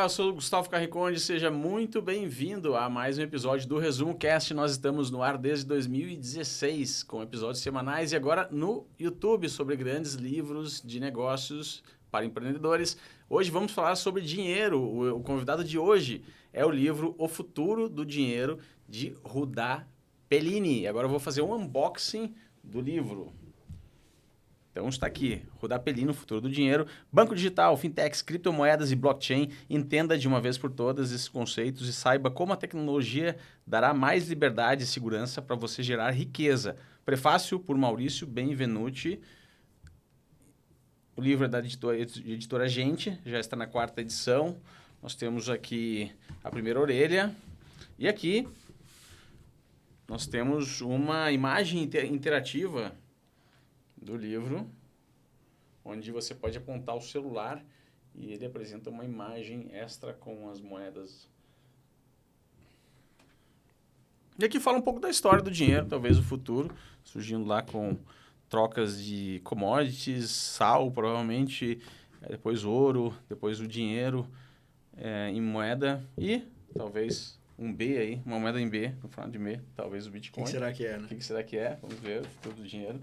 Olá, eu sou o Gustavo Carriconde, seja muito bem-vindo a mais um episódio do Resumo Cast. Nós estamos no ar desde 2016, com episódios semanais e agora no YouTube sobre grandes livros de negócios para empreendedores. Hoje vamos falar sobre dinheiro. O convidado de hoje é o livro O Futuro do Dinheiro, de Rudá Pellini. Agora eu vou fazer um unboxing do livro. Então está aqui, Rudá Pellini, O Futuro do Dinheiro, banco digital, fintechs, criptomoedas e blockchain. Entenda de uma vez por todas esses conceitos e saiba como a tecnologia dará mais liberdade e segurança para você gerar riqueza. Prefácio por Maurício Benvenuti. O livro é da editora Gente, já está na 4ª edição. Nós temos aqui a primeira orelha e aqui nós temos uma imagem interativa do livro, onde você pode apontar o celular e ele apresenta uma imagem extra com as moedas. E aqui fala um pouco da história do dinheiro, talvez o futuro, surgindo lá com trocas de commodities, sal, provavelmente, depois ouro, depois o dinheiro em moeda e talvez um B aí, uma moeda em B, no final de B, talvez o Bitcoin. O que será que é, né? O que será que é? Vamos ver, o futuro do dinheiro.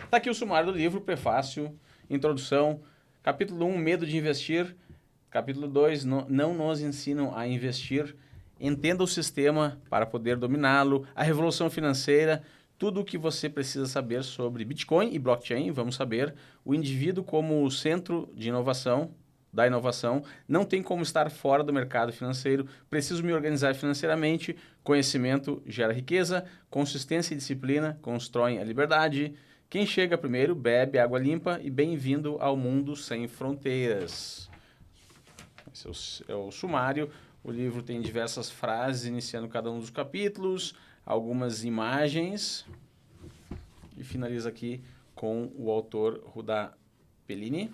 Está aqui o sumário do livro, prefácio, introdução, capítulo 1, medo de investir, capítulo 2, não nos ensinam a investir, entenda o sistema para poder dominá-lo, a revolução financeira, tudo o que você precisa saber sobre Bitcoin e blockchain, vamos saber, o indivíduo como o centro de inovação, da inovação, não tem como estar fora do mercado financeiro, preciso me organizar financeiramente, conhecimento gera riqueza, consistência e disciplina constroem a liberdade. Quem chega primeiro bebe água limpa e bem-vindo ao mundo sem fronteiras. Esse é o sumário. O livro tem diversas frases iniciando cada um dos capítulos, algumas imagens e finaliza aqui com o autor Rudá Pellini.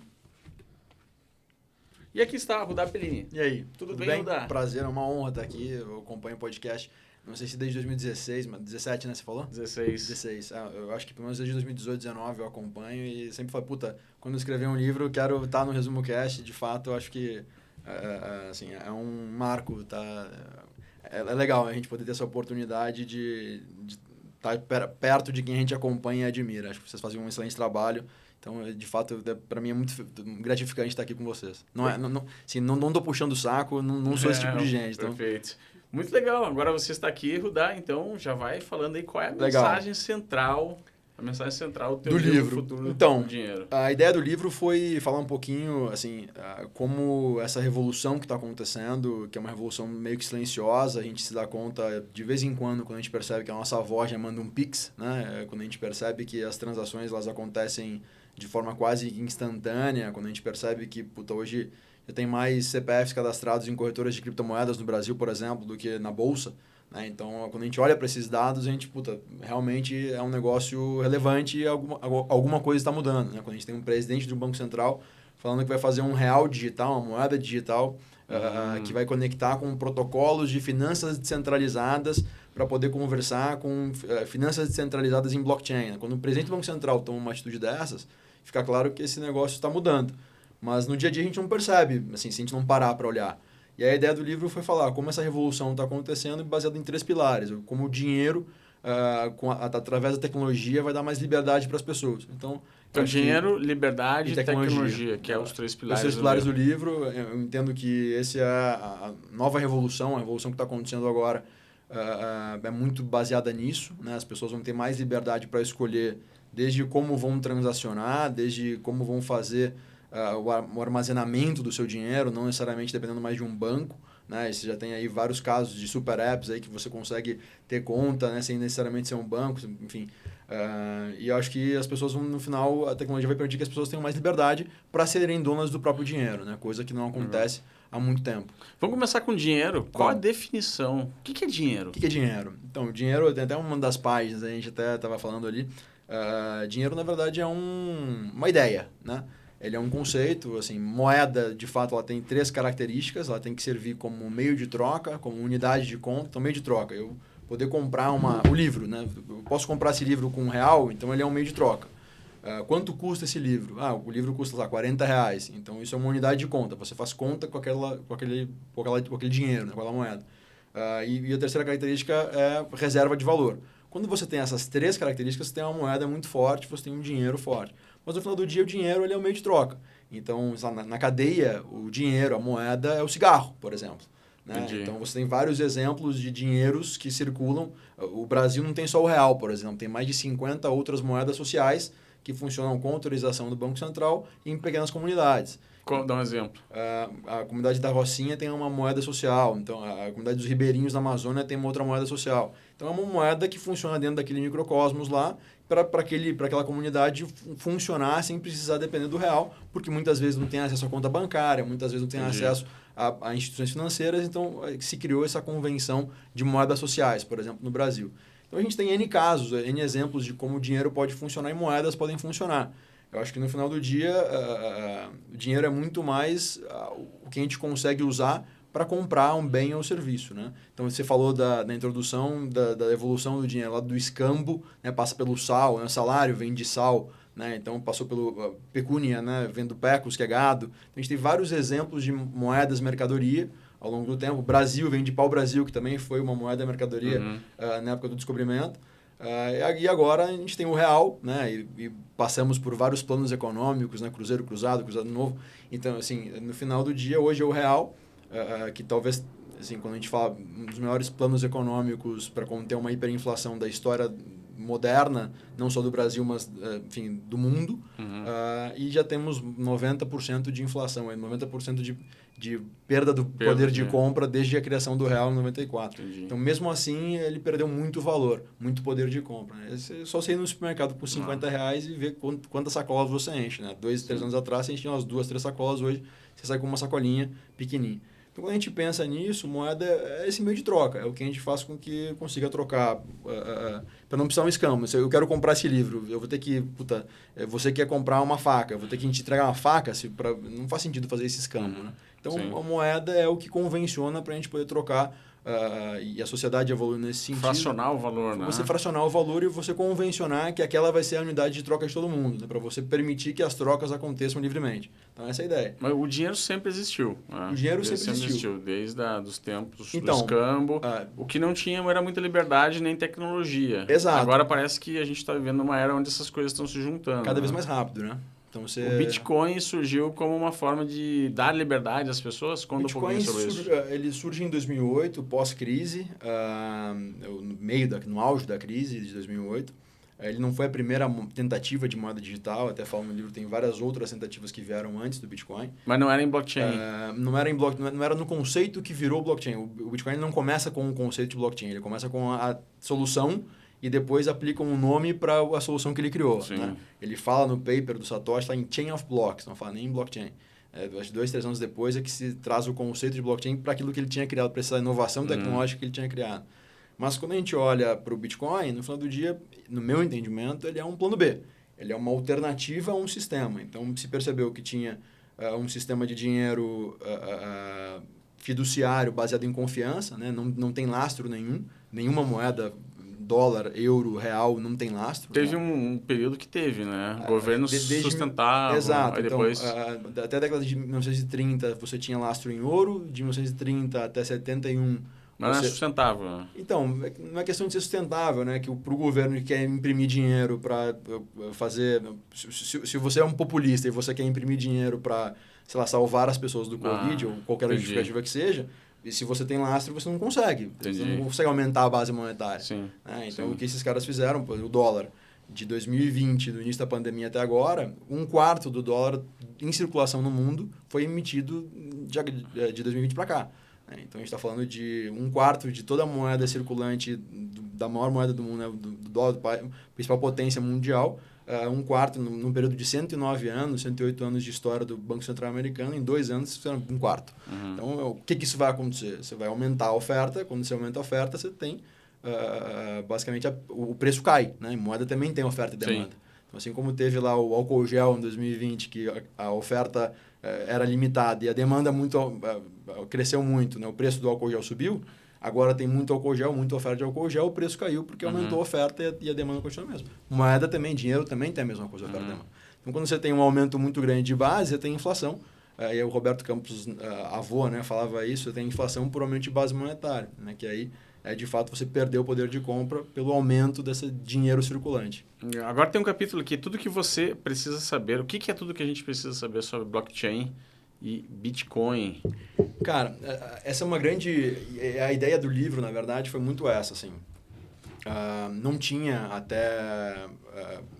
E aqui está Rudá Pellini. E aí? Tudo bem, Rudá? Prazer, é uma honra estar aqui. Eu acompanho o podcast. Não sei se desde 2016, mas 17, né, você falou? 16. Eu acho que pelo menos desde 2018, 2019 eu acompanho e sempre falo, puta, quando eu escrever um livro eu quero estar no Resumo Cast. De fato, eu acho que assim, é um marco, tá? É legal a gente poder ter essa oportunidade de estar perto de quem a gente acompanha e admira. Acho que vocês fazem um excelente trabalho. Então, de fato, para mim é muito gratificante estar aqui com vocês. Não tô puxando o saco, não sou esse tipo de gente. Então... Perfeito. Muito legal. Agora você está aqui, Rudá, então já vai falando aí qual é a mensagem central, do teu livro Futuro do Dinheiro. A ideia do livro foi falar um pouquinho, assim, como essa revolução que está acontecendo, que é uma revolução meio que silenciosa, a gente se dá conta de vez em quando a gente percebe que a nossa avó já manda um Pix, né? Quando a gente percebe que as transações elas acontecem de forma quase instantânea, quando a gente percebe que, hoje já tem mais CPFs cadastrados em corretoras de criptomoedas no Brasil, por exemplo, do que na Bolsa. Né? Então, quando a gente olha para esses dados, a gente, realmente é um negócio relevante e alguma coisa está mudando. Né? Quando a gente tem um presidente do Banco Central falando que vai fazer um real digital, uma moeda digital, que vai conectar com protocolos de finanças descentralizadas para poder conversar com finanças descentralizadas em blockchain. Né? Quando o presidente do Banco Central toma uma atitude dessas, fica claro que esse negócio está mudando. Mas no dia a dia a gente não percebe, assim, se a gente não parar para olhar. E a ideia do livro foi falar como essa revolução está acontecendo baseado em 3 pilares. Como o dinheiro, através da tecnologia, vai dar mais liberdade para as pessoas. Então, dinheiro, liberdade e tecnologia, que é os 3 pilares. Os 3 pilares do livro. Eu entendo que esse é a nova revolução, a revolução que está acontecendo agora é muito baseada nisso. Né? As pessoas vão ter mais liberdade para escolher desde como vão transacionar, desde como vão fazer o armazenamento do seu dinheiro, não necessariamente dependendo mais de um banco. Né? Você já tem aí vários casos de super apps aí que você consegue ter conta, né? Sem necessariamente ser um banco, enfim. E eu acho que as pessoas vão, no final, a tecnologia vai permitir que as pessoas tenham mais liberdade para serem donas do próprio dinheiro, né? Coisa que não acontece há muito tempo. Vamos começar com dinheiro. Qual a definição? O que é dinheiro? O que é dinheiro? Então, dinheiro, tem até uma das páginas, a gente até estava falando ali, dinheiro, na verdade, é uma ideia, né? Ele é um conceito, assim, moeda, de fato, ela tem 3 características, ela tem que servir como meio de troca, como unidade de conta, então meio de troca. Eu poder comprar o livro, né? Eu posso comprar esse livro com R$1, então ele é um meio de troca. Quanto custa esse livro? O livro custa lá R$40. Então, isso é uma unidade de conta. Você faz conta com aquele dinheiro, né, com aquela moeda. E a terceira característica é reserva de valor. Quando você tem essas três características, você tem uma moeda muito forte, você tem um dinheiro forte. Mas no final do dia, o dinheiro ele é um meio de troca. Então, na cadeia, o dinheiro, a moeda é o cigarro, por exemplo. Né? Então, você tem vários exemplos de dinheiros que circulam. O Brasil não tem só o real, por exemplo. Tem mais de 50 outras moedas sociais que funcionam com autorização do Banco Central em pequenas comunidades. Dá um exemplo. A comunidade da Rocinha tem uma moeda social. Então, a comunidade dos ribeirinhos da Amazônia tem uma outra moeda social. Então, é uma moeda que funciona dentro daquele microcosmos lá para aquela comunidade funcionar sem precisar depender do real, porque muitas vezes não tem acesso à conta bancária, muitas vezes não tem acesso a instituições financeiras. Então, se criou essa convenção de moedas sociais, por exemplo, no Brasil. Então, a gente tem N casos, N exemplos de como o dinheiro pode funcionar e moedas podem funcionar. Eu acho que no final do dia, o dinheiro é muito mais o que a gente consegue usar para comprar um bem ou serviço. Né? Então, você falou na introdução da evolução do dinheiro, lá do escambo, né? Passa pelo sal, né? Salário vem de sal, né? Então passou pelo pecúnia, né? Vem do pecus, que é gado. Então, a gente tem vários exemplos de moedas, mercadoria, ao longo do tempo. O Brasil vem de pau-brasil, que também foi uma moeda mercadoria na época do descobrimento. E agora a gente tem o real, né? E passamos por vários planos econômicos, né? Cruzeiro cruzado novo. Então, assim, no final do dia, hoje é o real, que talvez, assim, quando a gente fala um dos melhores planos econômicos para conter uma hiperinflação da história moderna, não só do Brasil, mas, enfim, do mundo. E já temos 90% de inflação, 90% de perda do poder de compra desde a criação do real em 94. Entendi. Então, mesmo assim, ele perdeu muito valor, muito poder de compra. Né? Só você ir no supermercado por R$50 e ver quantas sacolas você enche. Né? 2, 3 anos atrás, você enchia umas 2, 3 sacolas. Hoje, você sai com uma sacolinha pequenininha. Então, quando a gente pensa nisso, moeda é esse meio de troca. É o que a gente faz com que consiga trocar. Para não precisar um escambo. Se eu quero comprar esse livro, eu vou ter que... você quer comprar uma faca, eu vou ter que te entregar uma faca. Não faz sentido fazer esse escambo. Né? Então, a moeda é o que convenciona para a gente poder trocar. E a sociedade evolui nesse sentido. Fracionar o valor, né? Você fracionar o valor e você convencionar que aquela vai ser a unidade de troca de todo mundo, né? Para você permitir que as trocas aconteçam livremente. Então, essa é a ideia. Mas o dinheiro sempre existiu. Né? O dinheiro sempre existiu. Desde os tempos do escambo. O que não tinha era muita liberdade nem tecnologia. Exato. Agora parece que a gente está vivendo uma era onde essas coisas estão se juntando. Cada vez mais rápido, né? Então, O Bitcoin surgiu como uma forma de dar liberdade às pessoas? Conta um pouquinho sobre isso. Ele surge em 2008, pós-crise, no auge da crise de 2008. Ele não foi a primeira tentativa de moeda digital, até falo no livro, tem várias outras tentativas que vieram antes do Bitcoin. Mas não era em blockchain? Não era no conceito que virou blockchain. O Bitcoin não começa com o conceito de blockchain, ele começa com a solução e depois aplicam um nome para a solução que ele criou. Né? Ele fala no paper do Satoshi, está em Chain of Blocks, não fala nem em blockchain. Acho que 2, 3 anos depois é que se traz o conceito de blockchain para aquilo que ele tinha criado, para essa inovação tecnológica que ele tinha criado. Mas quando a gente olha para o Bitcoin, no final do dia, no meu entendimento, ele é um plano B. Ele é uma alternativa a um sistema. Então, se percebeu que tinha um sistema de dinheiro fiduciário baseado em confiança, né? Não tem lastro nenhuma moeda, dólar, euro, real, não tem lastro. Teve um período que teve, né? Governos sustentavam. Exato. Aí depois... Então, até a década de 1930, você tinha lastro em ouro. De 1930 até 71... Mas não é sustentável. Então, não é questão de ser sustentável, né? Que para o governo que quer imprimir dinheiro para fazer... Se você é um populista e você quer imprimir dinheiro para, sei lá, salvar as pessoas do Covid ou qualquer justificativa que seja... E se você tem lastro, você não consegue. Você não consegue aumentar a base monetária. Então, o que esses caras fizeram? O dólar, de 2020, do início da pandemia até agora, 1/4 do dólar em circulação no mundo foi emitido de 2020 para cá. Então, a gente está falando de 1/4 de toda a moeda circulante, da maior moeda do mundo, né? do dólar, principal potência mundial, 1/4 num período de 109 anos, 108 anos de história do Banco Central Americano, em 2 anos, fizeram 1/4. Então, o que isso vai acontecer? Você vai aumentar a oferta, quando você aumenta a oferta, você tem, basicamente, o preço cai, né? A moeda também tem oferta e demanda. Então, assim como teve lá o álcool gel em 2020, que a oferta era limitada e a demanda cresceu muito, né? O preço do álcool gel subiu, Agora tem muito álcool gel, muita oferta de álcool gel, o preço caiu porque aumentou a oferta e a demanda continua a mesma. Moeda também, dinheiro também tem a mesma coisa, oferta e demanda. Então, quando você tem um aumento muito grande de base, você tem inflação. E o Roberto Campos, avô, né, falava isso, você tem inflação por aumento de base monetária, né, que aí de fato você perdeu o poder de compra pelo aumento desse dinheiro circulante. Agora tem um capítulo aqui, tudo que você precisa saber. O que é tudo que a gente precisa saber sobre blockchain e Bitcoin? Cara, essa é uma grande... A ideia do livro, na verdade, foi muito essa, assim. Não tinha até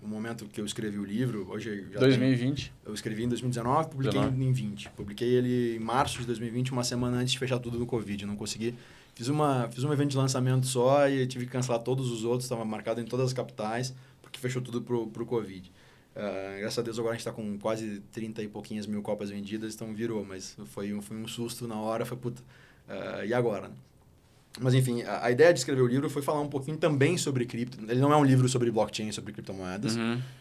o momento que eu escrevi o livro, hoje já 2020? Eu escrevi em 2019, publiquei em 2020. Publiquei ele em março de 2020, uma semana antes de fechar tudo no Covid. Eu não consegui... Fiz um evento de lançamento só e tive que cancelar todos os outros, estava marcado em todas as capitais, porque fechou tudo pro Covid. Graças a Deus agora a gente está com quase 30 e pouquinhas mil cópias vendidas, então virou, mas foi um susto na hora, foi puta, e agora? Né? Mas enfim, a ideia de escrever o livro foi falar um pouquinho também sobre cripto. Ele não é um livro sobre blockchain, sobre criptomoedas.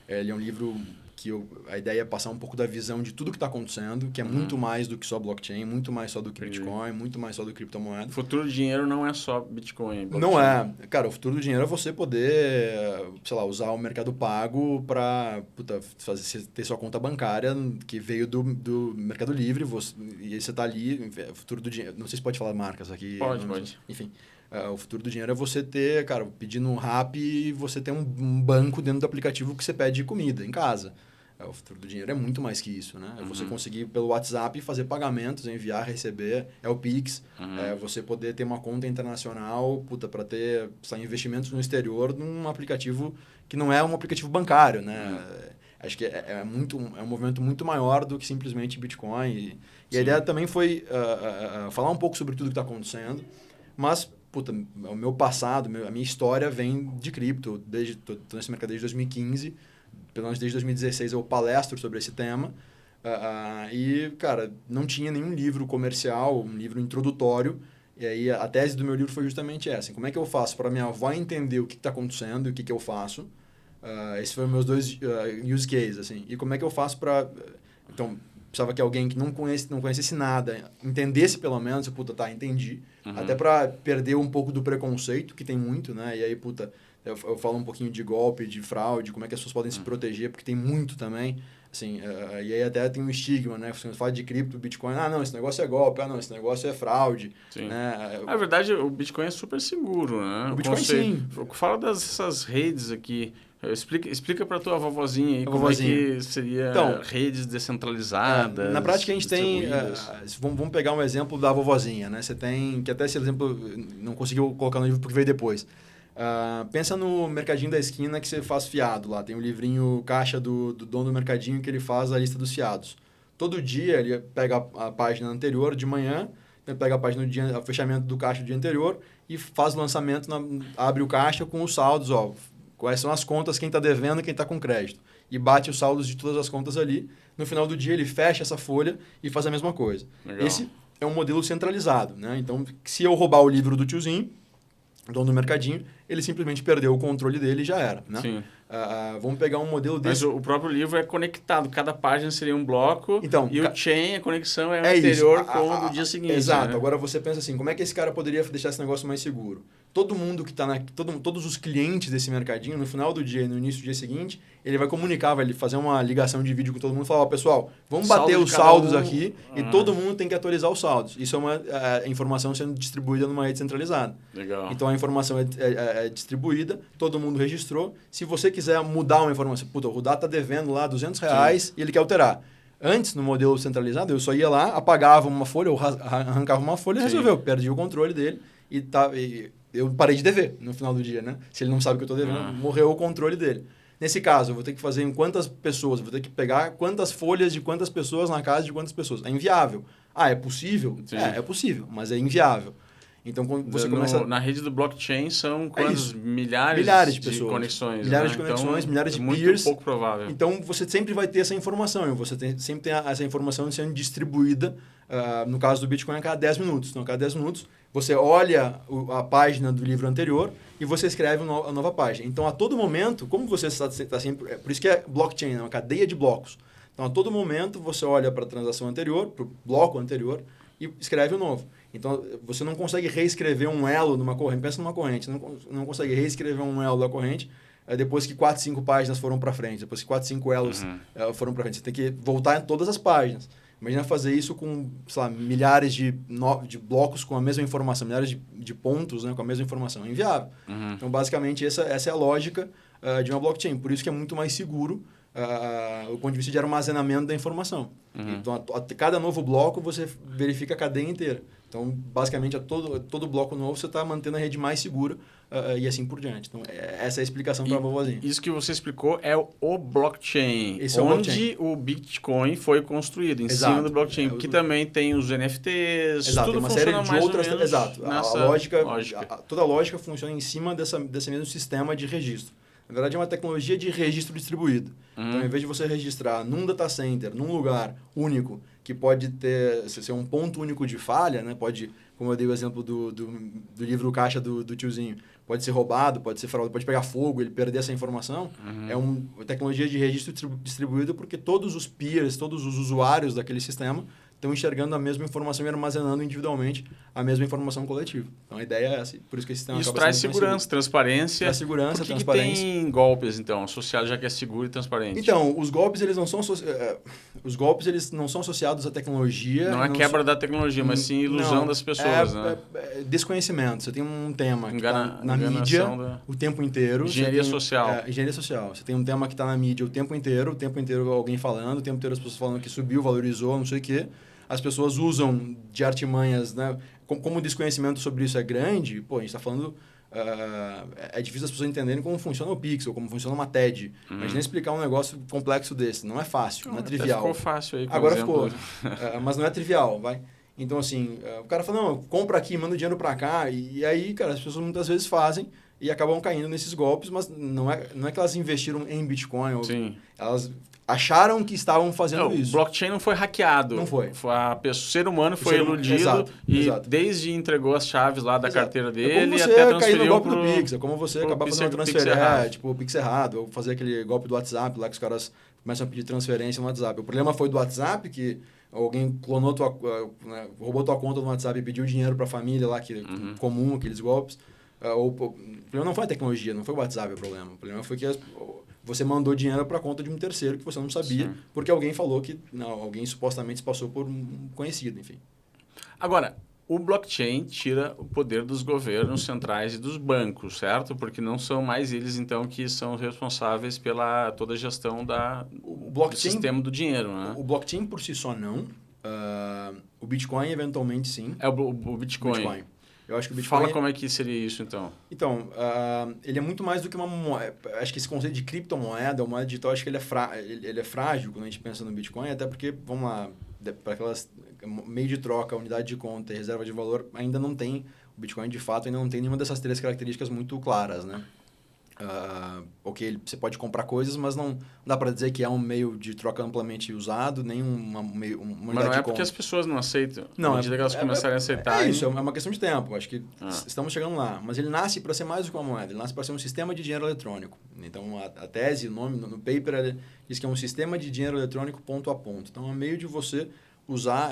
Ele é um livro que a ideia é passar um pouco da visão de tudo que está acontecendo, que é muito mais do que só blockchain, muito mais só do que Bitcoin, muito mais só do criptomoeda. O futuro do dinheiro não é só Bitcoin. Blockchain. Não é. Cara, o futuro do dinheiro é você poder, sei lá, usar o mercado pago para ter sua conta bancária que veio do Mercado Livre, e aí você está ali, o futuro do dinheiro... Não sei se pode falar marcas aqui. Pode. Enfim. O futuro do dinheiro é você ter, cara, pedindo um Rappi e você ter um banco dentro do aplicativo que você pede comida em casa. O futuro do dinheiro é muito mais que isso, né? É você conseguir pelo WhatsApp fazer pagamentos, enviar, receber, é o Pix. É você poder ter uma conta internacional, para ter investimentos no exterior num aplicativo que não é um aplicativo bancário, né? Acho que é um movimento muito maior do que simplesmente Bitcoin. E a ideia também foi falar um pouco sobre tudo que está acontecendo, mas o meu passado, a minha história vem de cripto. Estou nesse mercado desde 2015, pelo menos desde 2016 eu palestro sobre esse tema. E, cara, não tinha nenhum livro comercial, um livro introdutório. E aí a tese do meu livro foi justamente essa. Como é que eu faço para minha avó entender o que está acontecendo e o que eu faço? Esses foram meus dois use cases, assim. E como é que eu faço para... Então, precisava que alguém que não conhecesse nada entendesse pelo menos, entendi. Até para perder um pouco do preconceito, que tem muito, né? E aí, eu falo um pouquinho de golpe, de fraude, como é que as pessoas podem se proteger, porque tem muito também. Assim, e aí até tem um estigma, né? Você fala de cripto, Bitcoin, não, esse negócio é golpe, não, esse negócio é fraude. Sim. Né? Na verdade, o Bitcoin é super seguro, né? O Bitcoin, sim. Fala dessas redes aqui. Explica para tua vovozinha aí como é que seria redes descentralizadas. Na prática, a gente tem... vamos pegar um exemplo da vovozinha, né? Você tem... Que até esse exemplo não conseguiu colocar no livro porque veio depois. Pensa no mercadinho da esquina que você faz fiado lá. Tem um livrinho caixa do dono do mercadinho que ele faz a lista dos fiados. Todo dia ele pega a página anterior de manhã, ele pega a página do dia, o fechamento do caixa do dia anterior e faz o lançamento, abre o caixa com os saldos, quais são as contas, quem está devendo e quem está com crédito. E bate os saldos de todas as contas ali. No final do dia, ele fecha essa folha e faz a mesma coisa. Legal. Esse é um modelo centralizado, né? Então, se eu roubar o livro do tiozinho, dono do mercadinho, ele simplesmente perdeu o controle dele e já era, né? Sim. Vamos pegar um modelo desse... Mas o próprio livro é conectado. Cada página seria um bloco e o chain, a conexão é anterior com o do dia seguinte. Exato. Né? Agora você pensa assim, como é que esse cara poderia deixar esse negócio mais seguro? Todo mundo que está todos os clientes desse mercadinho, no final do dia e no início do dia seguinte, ele vai comunicar, vai fazer uma ligação de vídeo com todo mundo e falar, pessoal, vamos bater os saldos aqui e todo mundo tem que atualizar os saldos. Isso é uma informação sendo distribuída numa rede centralizada. Legal. Então a informação é distribuída, todo mundo registrou. Se você quiser mudar uma informação, o Rudá está devendo lá R$200 e ele quer alterar. Antes, no modelo centralizado, eu só ia lá, apagava uma folha, ou arrancava uma folha e resolveu. Perdi o controle dele e eu parei de dever no final do dia, né? Se ele não sabe o que eu estou devendo, morreu o controle dele. Nesse caso, eu vou ter que fazer em quantas pessoas, vou ter que pegar quantas folhas de quantas pessoas na casa de quantas pessoas. É inviável. É possível? É possível, mas é inviável. Então, quando você começa... Na rede do blockchain são quantos? Milhares de pessoas. Conexões. Milhares de conexões, então, milhares de peers. Muito pouco provável. Então, você sempre vai ter essa informação. E você sempre tem essa informação sendo distribuída, no caso do Bitcoin, a cada 10 minutos. Então, a cada 10 minutos, você olha a página do livro anterior e você escreve a nova página. Então, a todo momento, como você está sempre... Por isso que é blockchain, é uma cadeia de blocos. Então, a todo momento, você olha para a transação anterior, para o bloco anterior, e escreve o novo. Então, você não consegue reescrever um elo numa corrente. Pensa numa corrente, não consegue reescrever um elo da corrente depois que 4, 5 páginas foram para frente, depois que 4, 5 elos foram para frente. Você tem que voltar em todas as páginas. Imagina fazer isso com, sei lá, milhares de blocos com a mesma informação, milhares de pontos, né, com a mesma informação. É inviável. Então, basicamente, essa é a lógica de uma blockchain. Por isso que é muito mais seguro o ponto de vista de armazenamento da informação. Então, a cada novo bloco, você verifica a cadeia inteira. Então, basicamente, todo bloco novo, você está mantendo a rede mais segura e assim por diante. Então, essa é a explicação para a vovozinha. Isso que você explicou é o blockchain, Esse é onde o Bitcoin foi construído, em cima do blockchain, que também tem os NFTs, exato, tudo uma funciona série de mais outras. ou menos Exato. nessa lógica. Toda a lógica funciona em cima desse mesmo sistema de registro. Na verdade, é uma tecnologia de registro distribuído. Então, em vez de você registrar num data center, num lugar único, que pode ser um ponto único de falha, né? Pode, como eu dei o exemplo do livro caixa do tiozinho, pode ser roubado, pode ser fraudado, pode pegar fogo, ele perder essa informação. É uma tecnologia de registro distribuído porque todos os peers, todos os usuários daquele sistema estão enxergando a mesma informação e armazenando individualmente a mesma informação coletiva. Então, a ideia é essa. Por isso que esse sistema isso traz segurança, transparência. Traz segurança, Por que transparência. Que tem golpes, então, associados, já que é seguro e transparente? Então, os golpes, eles não são associados à tecnologia. Não é quebra da tecnologia, mas sim ilusão das pessoas, né? É desconhecimento. Você tem um tema que está na mídia o tempo inteiro. Engenharia social. Engenharia social. Você tem um tema que está na mídia o tempo inteiro alguém falando, o tempo inteiro as pessoas falando que subiu, valorizou, não sei o quê. As pessoas usam de artimanhas, né? Como o desconhecimento sobre isso é grande, a gente está falando... é difícil as pessoas entenderem como funciona o Pixel, como funciona uma TED. Imagina explicar um negócio complexo desse. Não é fácil, não é trivial. Ficou fácil aí, por Agora exemplo. ficou. Mas não é trivial, vai. Então, assim, o cara fala, não, compra aqui, manda o dinheiro para cá. E aí, cara, as pessoas muitas vezes fazem e acabam caindo nesses golpes, mas não é que elas investiram em Bitcoin. Sim. Elas acharam que estavam fazendo isso. O blockchain não foi hackeado. Não foi. O ser humano foi iludido exato. Desde entregou as chaves lá da carteira dele como você até transferiu cair no golpe do Pix, como você acabar fazendo uma transferência, tipo o Pix errado, ou fazer aquele golpe do WhatsApp lá que os caras começam a pedir transferência no WhatsApp. O problema foi do WhatsApp, que alguém clonou roubou tua conta no WhatsApp e pediu dinheiro para a família lá, que comum, aqueles golpes. O problema não foi a tecnologia, não foi o WhatsApp o problema. O problema foi que você mandou dinheiro para a conta de um terceiro que você não sabia, porque alguém falou que alguém supostamente se passou por um conhecido, enfim. Agora, o blockchain tira o poder dos governos centrais e dos bancos, certo? Porque não são mais eles, então, que são responsáveis pela toda a gestão do sistema do dinheiro, né? O blockchain por si só não. O Bitcoin, eventualmente, sim. É o Bitcoin. Eu acho que o Bitcoin... Fala como é que seria isso, então. Então, ele é muito mais do que uma moeda. Acho que esse conceito de criptomoeda, ou moeda digital, acho que ele é frágil quando a gente pensa no Bitcoin, até porque, vamos lá, para aquelas meio de troca, unidade de conta e reserva de valor, ainda não tem, o Bitcoin de fato ainda não tem nenhuma dessas três características muito claras, né? Você pode comprar coisas, mas não dá para dizer que é um meio de troca amplamente usado, nem uma unidade de conta. Mas não é porque as pessoas não aceitam. Não, à medida que elas começarem a aceitar... É isso, é uma questão de tempo. Acho que estamos chegando lá. Mas ele nasce para ser mais do que uma moeda. Ele nasce para ser um sistema de dinheiro eletrônico. Então, a tese, o nome no paper, diz que é um sistema de dinheiro eletrônico ponto a ponto. Então, é um meio de você usar...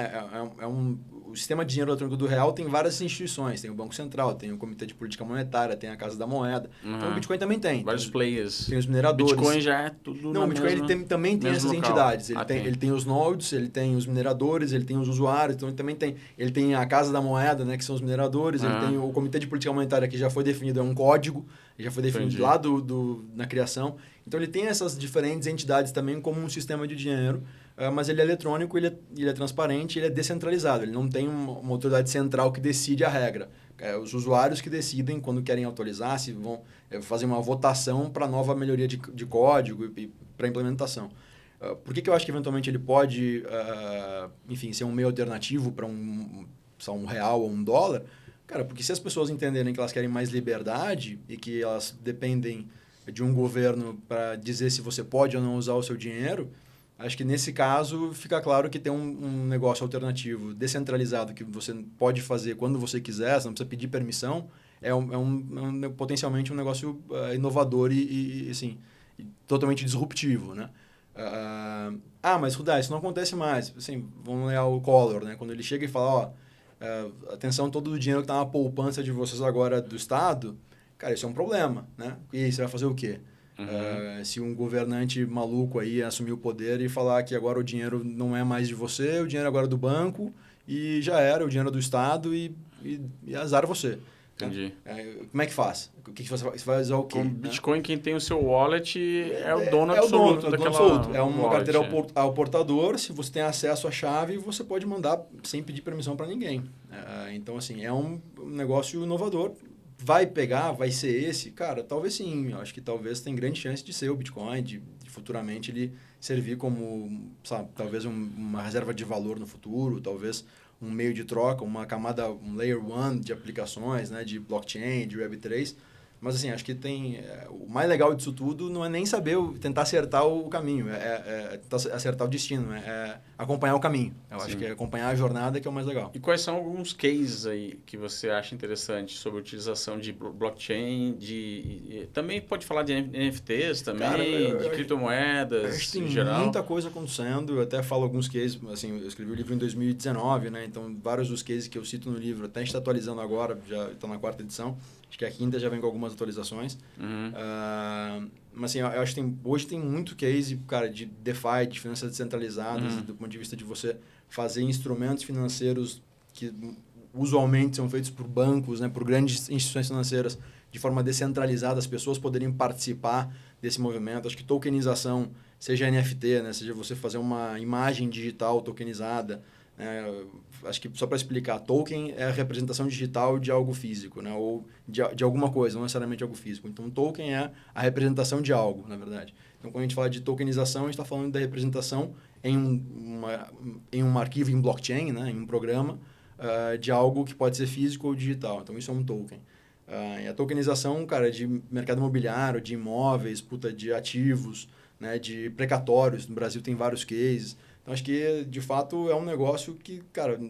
O sistema de dinheiro eletrônico do real tem várias instituições. Tem o Banco Central, tem o Comitê de Política Monetária, tem a Casa da Moeda. Então, o Bitcoin também tem. Vários players. Tem os mineradores. Bitcoin já é tudo Não, o Bitcoin ele também tem essas entidades. Ele tem os nodes, ele tem os mineradores, ele tem os usuários. Então, ele também tem... Ele tem a Casa da Moeda, né, que são os mineradores. Ele tem o Comitê de Política Monetária, que já foi definido, é um código. Já foi definido lá na criação. Então, ele tem essas diferentes entidades também como um sistema de dinheiro. Mas ele é eletrônico, ele é transparente, ele é descentralizado. Ele não tem uma autoridade central que decide a regra. Os usuários que decidem quando querem atualizar, se vão fazer uma votação para nova melhoria de código e para implementação. Por que eu acho que eventualmente ele pode, enfim, ser um meio alternativo para um real ou um dólar? Cara, porque se as pessoas entenderem que elas querem mais liberdade e que elas dependem de um governo para dizer se você pode ou não usar o seu dinheiro... Acho que nesse caso fica claro que tem um negócio alternativo descentralizado que você pode fazer quando você quiser, você não precisa pedir permissão, potencialmente um negócio inovador e assim, totalmente disruptivo, né? Mas Rudá, isso não acontece mais. Assim, vamos olhar o Collor, né? Quando ele chega e fala, atenção, todo o dinheiro que está na poupança de vocês agora do Estado, cara, isso é um problema, né? E aí, você vai fazer o quê? Se um governante maluco aí assumir o poder e falar que agora o dinheiro não é mais de você, o dinheiro agora é do banco e já era, o dinheiro é do Estado e azar você. Entendi. Como é que faz? O que você vai usar o quê? Com Bitcoin, quem tem o seu wallet é o dono É o dono, absoluto daquela absoluto. É uma wallet, carteira ao portador. Se você tem acesso à chave, você pode mandar sem pedir permissão para ninguém. Então, assim, é um negócio inovador. Vai pegar? Vai ser esse? Cara, talvez sim. Eu acho que talvez tem grande chance de ser o Bitcoin, de futuramente ele servir como, sabe, talvez uma reserva de valor no futuro, talvez um meio de troca, uma camada, um layer 1 de aplicações, né, de blockchain, de Web3. Mas, assim, acho que o mais legal disso tudo não é nem saber, tentar acertar o caminho, tentar acertar o destino, é acompanhar o caminho. Eu acho que é acompanhar a jornada que é o mais legal. E quais são alguns cases aí que você acha interessante sobre a utilização de blockchain, também pode falar de NFTs também, Cara, de criptomoedas acho que tem em geral? muita coisa acontecendo. Eu até falo alguns cases, assim, eu escrevi o livro em 2019, né? Então, vários dos cases que eu cito no livro, até a gente está atualizando agora, já está na 4ª edição. Acho que a 5ª já vem com algumas atualizações. Mas, assim, eu acho que hoje tem muito case, cara, de DeFi, de finanças descentralizadas, do ponto de vista de você fazer instrumentos financeiros que usualmente são feitos por bancos, né, por grandes instituições financeiras, de forma descentralizada, as pessoas poderem participar desse movimento. Acho que tokenização, seja NFT, né, seja você fazer uma imagem digital tokenizada, acho que só para explicar, token é a representação digital de algo físico, né? Ou de alguma coisa, não necessariamente algo físico. Então, token é a representação de algo, na verdade. Então, quando a gente fala de tokenização, a gente está falando da representação em um arquivo em blockchain, né? Em um programa, de algo que pode ser físico ou digital. Então, isso é um token. E a tokenização, cara, de mercado imobiliário, de imóveis, de ativos, né? De precatórios. No Brasil tem vários cases. Então, acho que, de fato, é um negócio que, cara,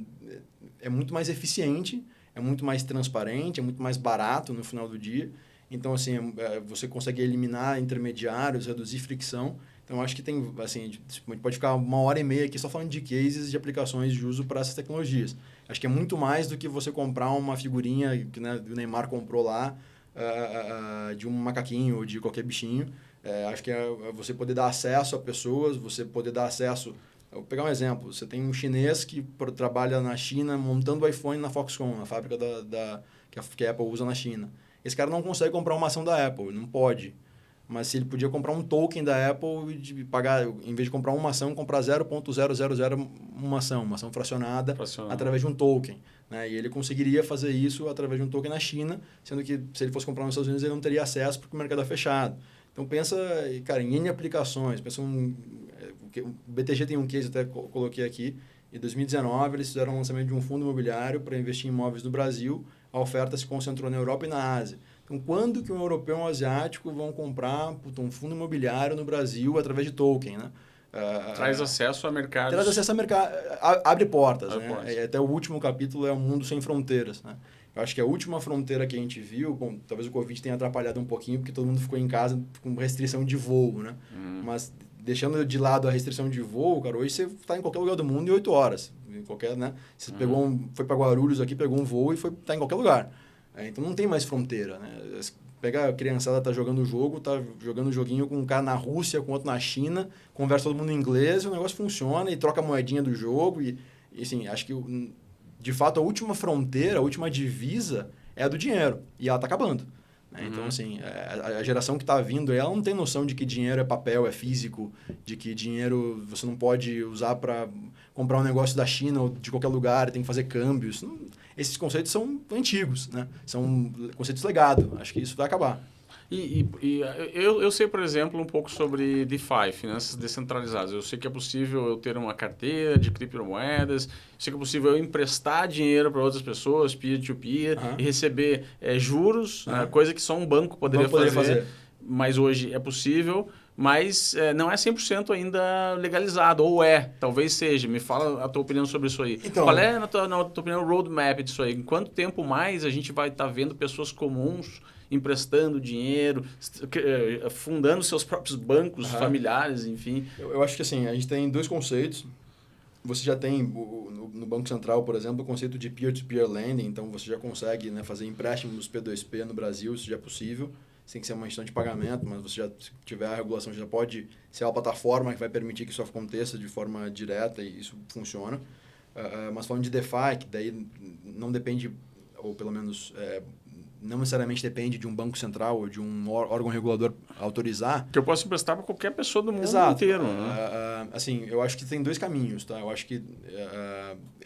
é muito mais eficiente, é muito mais transparente, é muito mais barato no final do dia. Então, assim, você consegue eliminar intermediários, reduzir fricção. Então, acho que tem, assim, a gente pode ficar 1h30 aqui só falando de cases de aplicações de uso para essas tecnologias. Acho que é muito mais do que você comprar uma figurinha que, né, o Neymar comprou lá, de um macaquinho ou de qualquer bichinho. Acho que é você poder dar acesso a pessoas, você poder dar acesso... Vou pegar um exemplo. Você tem um chinês que trabalha na China montando o iPhone na Foxconn, na fábrica que a Apple usa na China. Esse cara não consegue comprar uma ação da Apple, não pode. Mas se ele podia comprar um token da Apple e pagar, em vez de comprar uma ação, comprar 0,000 uma ação fracionada através de um token. Né? E ele conseguiria fazer isso através de um token na China, sendo que se ele fosse comprar nos Estados Unidos, ele não teria acesso porque o mercado é fechado. Então, pensa, cara, em N aplicações. Pensa o BTG tem um case, até coloquei aqui. Em 2019, eles fizeram o lançamento de um fundo imobiliário para investir em imóveis no Brasil. A oferta se concentrou na Europa e na Ásia. Então, quando que um europeu e um asiático vão comprar um fundo imobiliário no Brasil através de token, né? Traz acesso a mercados. Traz acesso a mercado, abre portas. Abre né? portas. Até o último capítulo é o mundo sem fronteiras. Né? Eu acho que a última fronteira que a gente viu, bom, talvez o Covid tenha atrapalhado um pouquinho, porque todo mundo ficou em casa com restrição de voo, né? Mas deixando de lado a restrição de voo, cara, hoje você está em qualquer lugar do mundo em 8 horas. Em qualquer, né? Você foi para Guarulhos aqui, pegou um voo e está em qualquer lugar. Então não tem mais fronteira, né? Pega a criançada, tá jogando o jogo, tá jogando o joguinho com um cara na Rússia, com outro na China, conversa todo mundo em inglês, e o negócio funciona e troca a moedinha do jogo. E assim, acho que, de fato, a última fronteira, a última divisa é a do dinheiro. E ela tá acabando. Né? Então, assim, a geração que tá vindo, ela não tem noção de que dinheiro é papel, é físico, de que dinheiro você não pode usar para comprar um negócio da China ou de qualquer lugar, tem que fazer câmbios. Esses conceitos são antigos, né? São conceitos legados. Acho que isso vai acabar. Eu sei, por exemplo, um pouco sobre DeFi, finanças descentralizadas. Eu sei que é possível eu ter uma carteira de criptomoedas, eu sei que é possível eu emprestar dinheiro para outras pessoas, peer-to-peer, e receber juros, coisa que só um banco poderia fazer. Mas hoje é possível, mas não é 100% ainda legalizado, ou talvez seja. Me fala a tua opinião sobre isso aí. Então, qual é, na tua opinião, o roadmap disso aí? Em quanto tempo mais a gente vai estar vendo pessoas comuns emprestando dinheiro, fundando seus próprios bancos familiares, enfim? Eu acho que assim, a gente tem dois conceitos. você já tem, no Banco Central, por exemplo, o conceito de peer-to-peer lending, então você já consegue, né, fazer empréstimos P2P no Brasil, isso já é possível, sem que ser uma instituição de pagamento, mas você já, se tiver a regulação, já pode ser uma plataforma que vai permitir que isso aconteça de forma direta e isso funciona. Mas falando de DeFi, que daí não depende, ou pelo menos não necessariamente depende de um banco central ou de um órgão regulador autorizar. Que eu posso emprestar para qualquer pessoa do mundo Exato. inteiro. Né? Assim, eu acho que tem dois caminhos. Tá? Eu acho que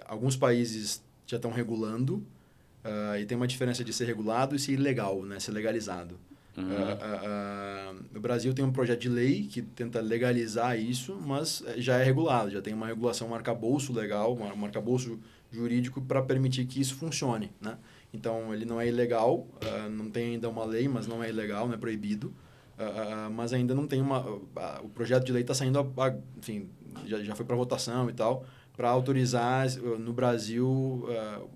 alguns países já estão regulando e tem uma diferença de ser regulado e ser ilegal, né? Ser legalizado. No Brasil tem um projeto de lei que tenta legalizar isso, mas já é regulado, já tem uma regulação, um arcabouço legal, um arcabouço jurídico para permitir que isso funcione, né? Então, ele não é ilegal, não tem ainda uma lei, mas não é ilegal, não é proibido, mas ainda não tem uma... o projeto de lei está saindo, enfim, já foi para votação e tal, para autorizar no Brasil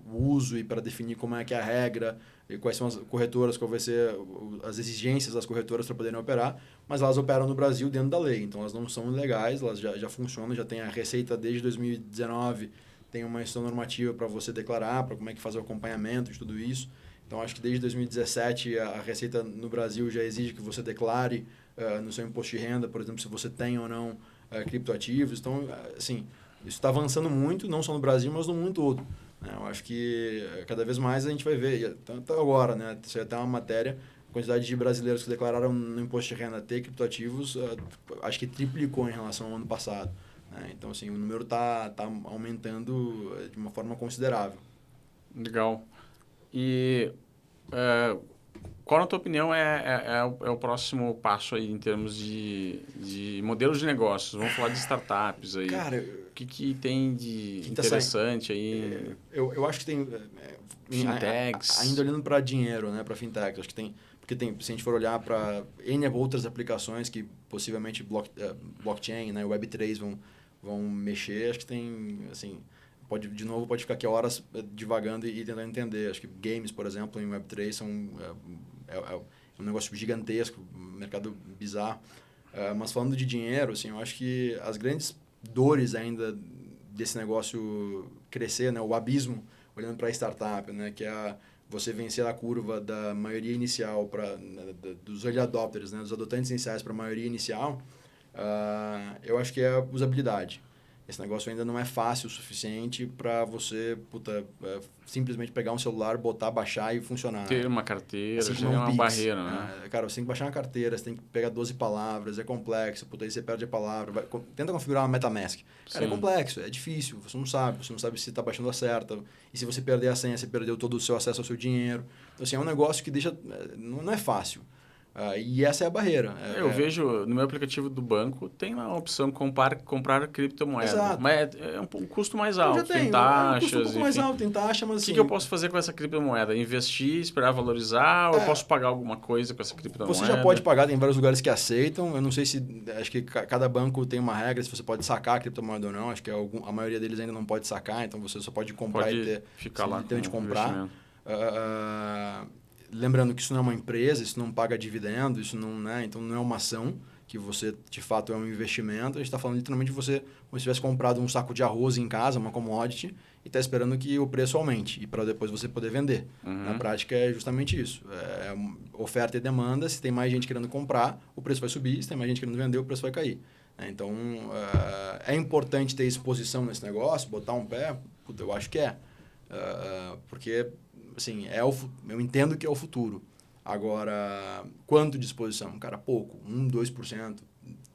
o uso e para definir como é que é a regra, e quais são as corretoras, qual vai ser as exigências das corretoras para poderem operar, mas elas operam no Brasil dentro da lei, então elas não são ilegais, elas já funcionam, já tem a Receita desde 2019, tem uma instrução normativa para você declarar, para como é que faz o acompanhamento de tudo isso. Então, acho que desde 2017 a Receita no Brasil já exige que você declare no seu imposto de renda, por exemplo, se você tem ou não criptoativos. Então, assim, isso está avançando muito, não só no Brasil, mas no mundo todo. Eu acho que cada vez mais a gente vai ver, tanto agora, né? Isso é até uma matéria, a quantidade de brasileiros que declararam no imposto de renda ter criptoativos, acho que triplicou em relação ao ano passado. Então, assim, o número está aumentando de uma forma considerável. Legal. E qual, na tua opinião, é o próximo passo aí em termos de modelos de negócios? Vamos falar de startups aí. Cara, o que tem de interessante aí? Eu acho que tem... fintechs. Ainda olhando para dinheiro, né, para fintechs, acho que tem... Porque se a gente for olhar para N outras aplicações que possivelmente blockchain, né, Web3 vão mexer, acho que tem, assim, pode ficar aqui horas divagando e tentando entender. Acho que games, por exemplo, em Web3 são um negócio gigantesco, um mercado bizarro. Mas falando de dinheiro, assim, eu acho que as grandes dores ainda desse negócio crescer, né, o abismo, olhando para a startup, né, que é você vencer a curva da maioria inicial, dos early adopters, né, dos adotantes iniciais para a maioria inicial, eu acho que é a usabilidade. Esse negócio ainda não é fácil o suficiente para você simplesmente pegar um celular, botar, baixar e funcionar. Ter uma carteira, assim já é uma barreira, né? Cara, você tem que baixar uma carteira, você tem que pegar 12 palavras, é complexo, aí você perde a palavra. Tenta configurar uma MetaMask. Cara, é complexo, é difícil, você não sabe se está baixando a certa. E se você perder a senha, você perdeu todo o seu acesso ao seu dinheiro. Então, assim, é um negócio que deixa... Não é fácil. E essa é a barreira. Eu vejo no meu aplicativo do banco, tem lá a opção comprar criptomoeda. Exato. Mas é um custo mais alto, tem taxas. É um custo um pouco mais alto, tem taxa, mas... O que eu posso fazer com essa criptomoeda? Investir, esperar valorizar, ou eu posso pagar alguma coisa com essa criptomoeda? Você já pode pagar, tem vários lugares que aceitam. Eu não sei se... Acho que cada banco tem uma regra se você pode sacar a criptomoeda ou não. Acho que a maioria deles ainda não pode sacar, então você só pode comprar e ter... Ficar lá com comprar. Lembrando que isso não é uma empresa, isso não paga dividendo, isso não, né? Então não é uma ação, que você de fato é um investimento. A gente está falando literalmente de você, como se tivesse comprado um saco de arroz em casa, uma commodity, e está esperando que o preço aumente, e para depois você poder vender. Na prática é justamente isso. Oferta e demanda, se tem mais gente querendo comprar, o preço vai subir, se tem mais gente querendo vender, o preço vai cair. Então, é importante ter exposição nesse negócio, botar um pé, eu acho que é. Porque... assim, eu entendo que é o futuro. Agora, quanto de exposição? Cara, pouco. 1%, 2%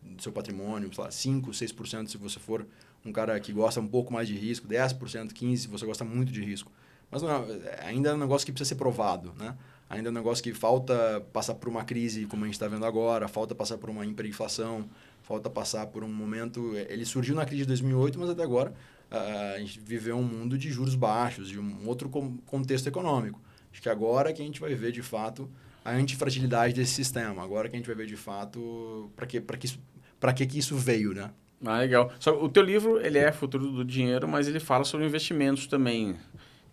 do seu patrimônio, sei lá, 5%, 6% se você for um cara que gosta um pouco mais de risco, 10%, 15% se você gosta muito de risco. Mas não, ainda é um negócio que precisa ser provado, né? Ainda é um negócio que falta passar por uma crise, como a gente está vendo agora, falta passar por uma hiperinflação, falta passar por um momento... Ele surgiu na crise de 2008, mas até agora... a gente viveu um mundo de juros baixos, de um outro contexto econômico. Acho que agora que a gente vai ver, de fato, a antifragilidade desse sistema. Agora que a gente vai ver, de fato, para que isso veio, né? Legal. O teu livro, ele é Futuro do Dinheiro, mas ele fala sobre investimentos também.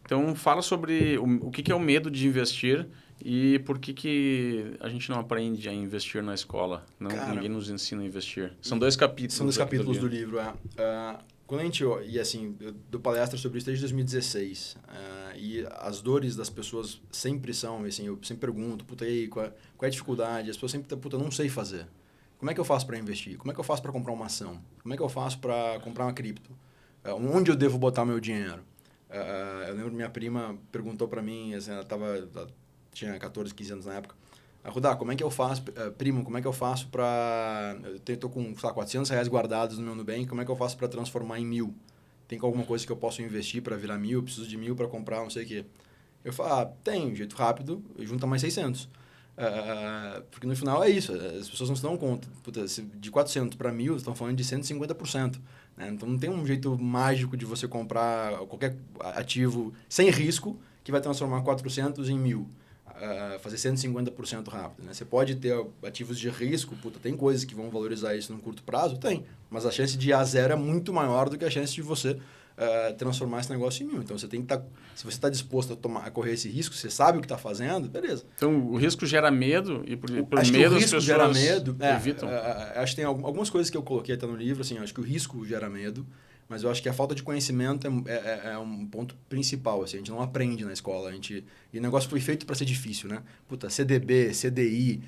Então, fala sobre o que é o medo de investir e por que a gente não aprende a investir na escola. Ninguém nos ensina a investir. São 2 capítulos. São 2 capítulos do livro. Quando a gente... E assim, eu dou palestra sobre isso desde 2016. E as dores das pessoas sempre são, assim, eu sempre pergunto, puta, aí, qual é a dificuldade? As pessoas sempre, puta, não sei fazer. Como é que eu faço para investir? Como é que eu faço para comprar uma ação? Como é que eu faço para comprar uma cripto? Onde eu devo botar meu dinheiro? Eu lembro que minha prima perguntou para mim, assim, ela tinha 14, 15 anos na época. Rudá, como é que eu faço, primo, como é que eu faço para... Eu tô com, sei lá, R$400 guardados no meu Nubank, como é que eu faço para transformar em 1.000? Tem alguma coisa que eu posso investir para virar 1.000? Eu preciso de 1.000 para comprar não sei o quê. Eu falo, tem, um jeito rápido, junta mais 600. Porque no final é isso, as pessoas não se dão conta. Puta, de 400 para 1.000, estão falando de 150%. Né? Então não tem um jeito mágico de você comprar qualquer ativo sem risco que vai transformar 400 em 1.000. Fazer 150% rápido. Né? Você pode ter ativos de risco, puta, tem coisas que vão valorizar isso num curto prazo? Tem. Mas a chance de ir a zero é muito maior do que a chance de você transformar esse negócio em 1.000. Então, você tem que estar... Se você está disposto a correr esse risco, você sabe o que está fazendo, beleza. Então, o risco gera medo e por acho medo que o as risco pessoas gera medo, evitam? Acho que tem algumas coisas que eu coloquei até no livro, assim, acho que o risco gera medo, mas eu acho que a falta de conhecimento é um ponto principal. Assim, a gente não aprende na escola. E o negócio foi feito para ser difícil, né? Puta, CDB, CDI,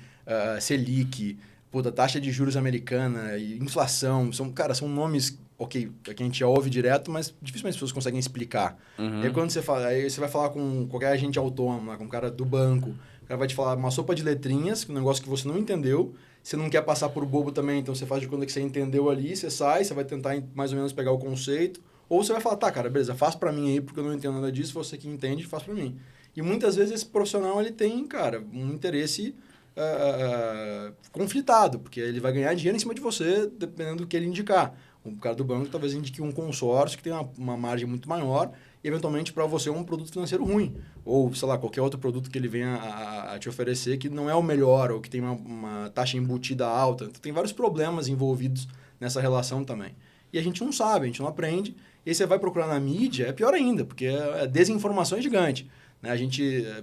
Selic, puta, taxa de juros americana, inflação. São nomes, ok, que a gente já ouve direto, mas dificilmente as pessoas conseguem explicar. Uhum. E aí, quando aí você vai falar com qualquer agente autônomo, com um cara do banco, o cara vai te falar uma sopa de letrinhas, um negócio que você não entendeu. Você não quer passar por bobo também, então você faz de conta que você entendeu ali, você sai, você vai tentar mais ou menos pegar o conceito, ou você vai falar, tá, cara, beleza, faz pra mim aí, porque eu não entendo nada disso, você que entende, faz pra mim. E muitas vezes esse profissional, ele tem, cara, um interesse conflitado, porque ele vai ganhar dinheiro em cima de você, dependendo do que ele indicar. O cara do banco talvez indique um consórcio que tem uma margem muito maior, e eventualmente para você é um produto financeiro ruim. Ou, sei lá, qualquer outro produto que ele venha a te oferecer que não é o melhor, ou que tem uma taxa embutida alta. Então, tem vários problemas envolvidos nessa relação também. E a gente não sabe, a gente não aprende. E aí você vai procurar na mídia, é pior ainda, porque a desinformação é gigante. Né?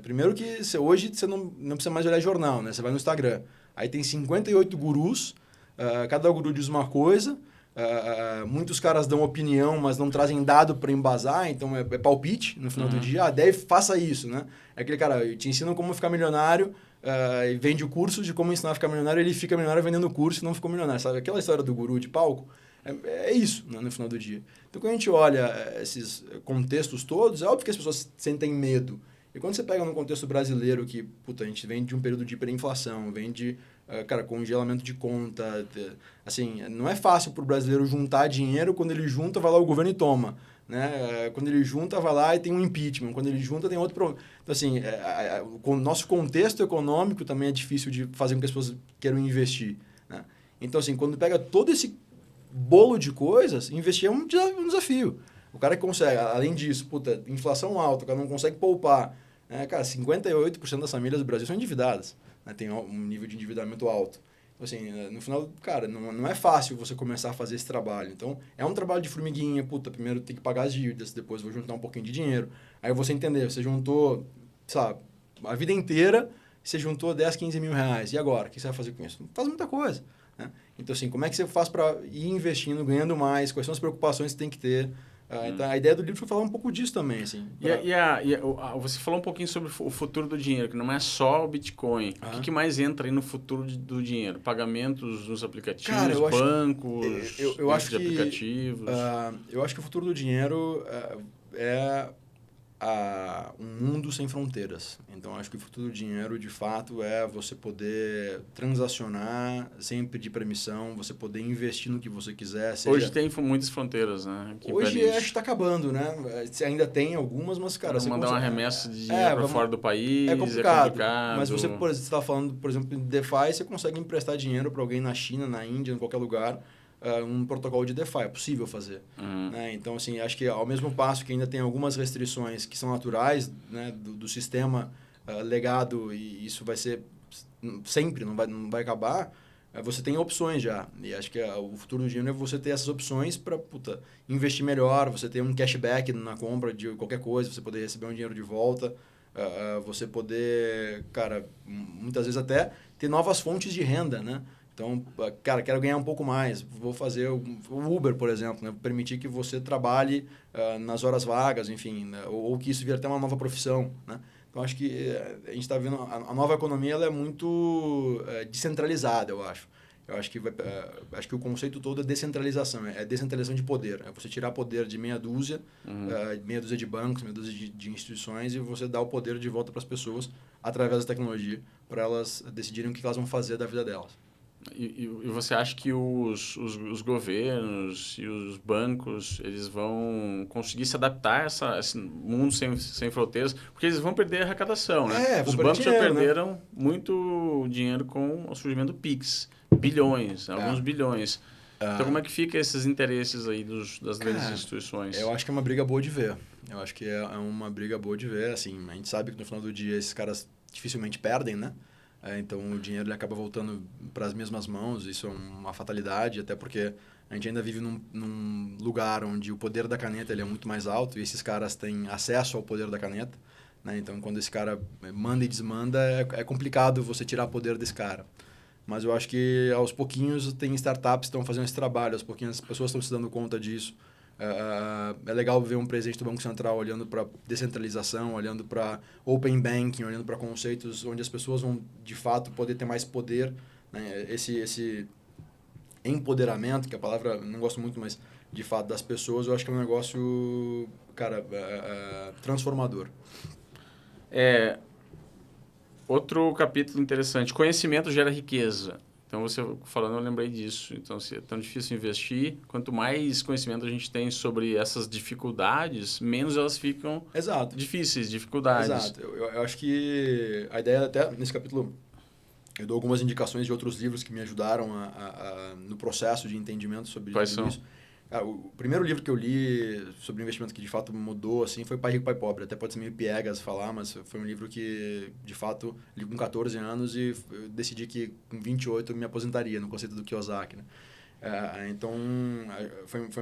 Primeiro que hoje você não precisa mais olhar jornal, né? Você vai no Instagram. Aí tem 58 gurus, cada guru diz uma coisa. Muitos caras dão opinião, mas não trazem dado para embasar, então é palpite no final do dia. Faça isso, né? É aquele cara, te ensina como ficar milionário, e vende o curso de como ensinar a ficar milionário, ele fica milionário vendendo o curso e não ficou milionário. Sabe aquela história do guru de palco? É isso, né, no final do dia. Então, quando a gente olha esses contextos todos, é óbvio que as pessoas sentem medo. E quando você pega no contexto brasileiro, que puta, a gente vem de um período de hiperinflação, vem de congelamento de conta. Assim, não é fácil para o brasileiro juntar dinheiro. Quando ele junta, vai lá o governo e toma. Né? Quando ele junta, vai lá e tem um impeachment. Quando ele junta, tem outro problema. Então, assim, o nosso contexto econômico também é difícil de fazer com que as pessoas queiram investir. Né? Então, assim, quando pega todo esse bolo de coisas, investir é um desafio. O cara que consegue, além disso, puta, inflação alta, o cara não consegue poupar. Cara, 58% das famílias do Brasil são endividadas. Né? Tem um nível de endividamento alto. Então, assim, no final, cara, não é fácil você começar a fazer esse trabalho. Então, é um trabalho de formiguinha. Puta, primeiro tem que pagar as dívidas, depois vou juntar um pouquinho de dinheiro. Aí você entender, você juntou, sabe, a vida inteira, você juntou 10, 15 mil reais. E agora? O que você vai fazer com isso? Não faz muita coisa. Né? Então, assim, como é que você faz para ir investindo, ganhando mais? Quais são as preocupações que você tem que ter? Então, a ideia do livro foi falar um pouco disso também. Assim, você falou um pouquinho sobre o futuro do dinheiro, que não é só o Bitcoin. O que mais entra aí no futuro do dinheiro? Pagamentos nos aplicativos, cara, bancos, eu acho que aplicativos? Eu acho que o futuro do dinheiro é um mundo sem fronteiras. Então, acho que o futuro do dinheiro, de fato, é você poder transacionar sem pedir permissão, você poder investir no que você quiser. Hoje tem muitas fronteiras, né? Hoje acho que está acabando, né? Ainda tem algumas, mas, cara... Você mandar uma remessa de dinheiro para fora do país é complicado. Mas você está falando, por exemplo, de DeFi, você consegue emprestar dinheiro para alguém na China, na Índia, em qualquer lugar, um protocolo de DeFi, é possível fazer. Né? Então, assim, acho que ao mesmo passo que ainda tem algumas restrições que são naturais, né, do sistema legado, e isso vai ser sempre, não vai acabar, você tem opções já. E acho que o futuro do dinheiro é você ter essas opções para investir melhor, você ter um cashback na compra de qualquer coisa, você poder receber um dinheiro de volta, você poder, cara, muitas vezes até ter novas fontes de renda, né? Então, cara, quero ganhar um pouco mais, vou fazer o Uber, por exemplo, né? Permitir que você trabalhe nas horas vagas, enfim, né? Ou que isso vire até uma nova profissão, né? Então, acho que a gente está vendo, a nova economia ela é muito descentralizada, eu acho. Eu acho que, acho que o conceito todo é descentralização, é descentralização de poder. É você tirar poder de meia dúzia de bancos, meia dúzia de instituições e você dar o poder de volta para as pessoas através da tecnologia, para elas decidirem o que elas vão fazer da vida delas. E você acha que os governos e os bancos eles vão conseguir se adaptar a esse mundo sem fronteiras? Porque eles vão perder a arrecadação, né? Os bancos já perderam muito dinheiro com o surgimento do Pix. Bilhões, alguns bilhões. Então, como é que fica esses interesses aí das grandes instituições? Eu acho que é uma briga boa de ver. Eu acho que é uma briga boa de ver. Assim, a gente sabe que no final do dia esses caras dificilmente perdem, né? Então, o dinheiro ele acaba voltando para as mesmas mãos. Isso é uma fatalidade, até porque a gente ainda vive num lugar onde o poder da caneta ele é muito mais alto e esses caras têm acesso ao poder da caneta. Né? Então, quando esse cara manda e desmanda, é complicado você tirar o poder desse cara. Mas eu acho que, aos pouquinhos, tem startups que estão fazendo esse trabalho. Aos pouquinhos, as pessoas estão se dando conta disso. É legal ver um presidente do Banco Central olhando para descentralização, olhando para open banking, olhando para conceitos onde as pessoas vão, de fato, poder ter mais poder. Né? Esse empoderamento, que a palavra não gosto muito, mas, de fato, das pessoas, eu acho que é um negócio, cara, transformador. Outro capítulo interessante. Conhecimento gera riqueza. Então, você falando, eu lembrei disso. Então, se é tão difícil investir, quanto mais conhecimento a gente tem sobre essas dificuldades, menos elas ficam difíceis, dificuldades. Exato. Eu acho que a ideia, até nesse capítulo, eu dou algumas indicações de outros livros que me ajudaram no processo de entendimento sobre isso. O primeiro livro que eu li sobre investimento que de fato mudou assim foi Pai Rico, Pai Pobre. Até pode ser meio piegas falar, mas foi um livro que de fato li com 14 anos e eu decidi que com 28 eu me aposentaria no conceito do Kiyosaki, né? Então